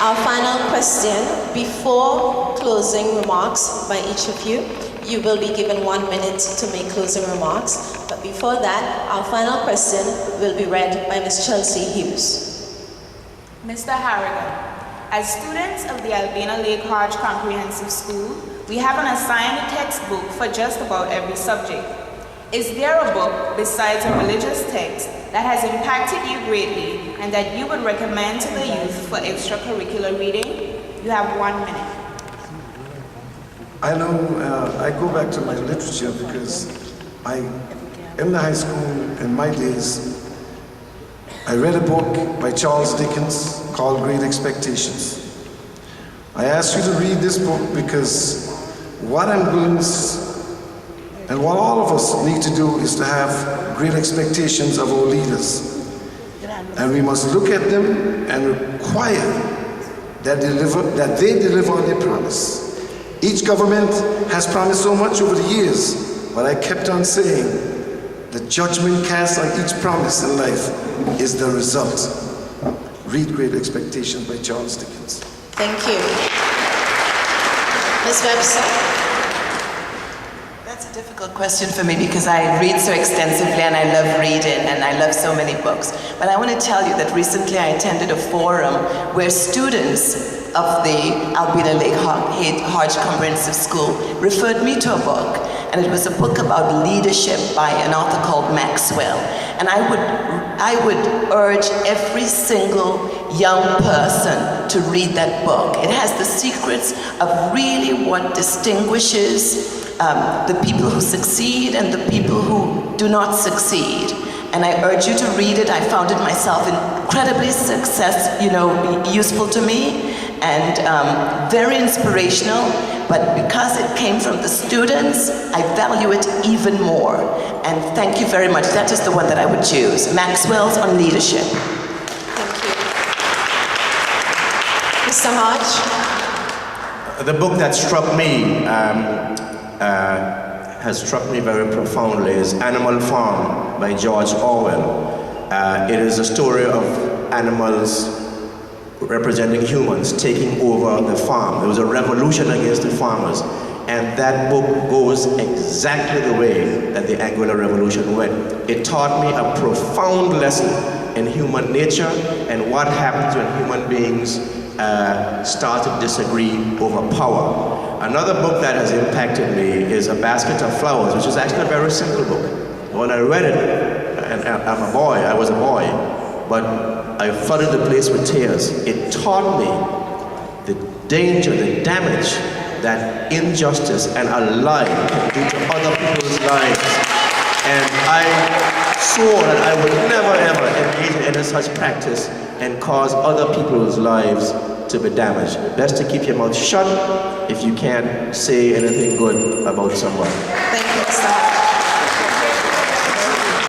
Our final question, before closing remarks by each of you, you will be given 1 minute to make closing remarks. But before that, our final question will be read by Ms. Chelsea Hughes. Mr. Harrigan, as students of the Albina Lake Hodge Comprehensive School, we have an assigned textbook for just about every subject. Is there a book besides a religious text that has impacted you greatly and that you would recommend to the youth for extracurricular reading? You have 1 minute. I know I go back to my literature because in the high school, in my days, I read a book by Charles Dickens called Great Expectations. I ask you to read this book because what I'm doing and what all of us need to do is to have great expectations of our leaders. And we must look at them and require that they deliver on their promise. Each government has promised so much over the years, but I kept on saying, the judgment cast on each promise in life is the result. Read Great Expectations by Charles Dickens. Thank you. Ms. Webster? That's a difficult question for me because I read so extensively and I love reading and I love so many books. But I want to tell you that recently I attended a forum where students of the Albina Lake Hodge Comprehensive School referred me to a book, and it was a book about leadership by an author called Maxwell. And I would urge every single young person to read that book. It has the secrets of really what distinguishes the people who succeed and the people who do not succeed. And I urge you to read it. I found it myself incredibly useful to me and very inspirational. But because it came from the students, I value it even more. And thank you very much. That is the one that I would choose. Maxwell's on Leadership. Thank you. Mr. Hodge? The book that struck me has struck me very profoundly is Animal Farm by George Orwell. It is a story of animals representing humans taking over the farm. There was a revolution against the farmers, and that book goes exactly the way that the Anguilla Revolution went. It taught me a profound lesson in human nature and what happens when human beings start to disagree over power. Another book that has impacted me is A Basket of Flowers, which is actually a very simple book. When I read it, and I was a boy, but I flooded the place with tears. It taught me the danger, the damage that injustice and a lie can do to other people's lives. And I swore that I would never ever engage in any such practice and cause other people's lives to be damaged. Best to keep your mouth shut if you can't say anything good about someone. Thank you, Mr.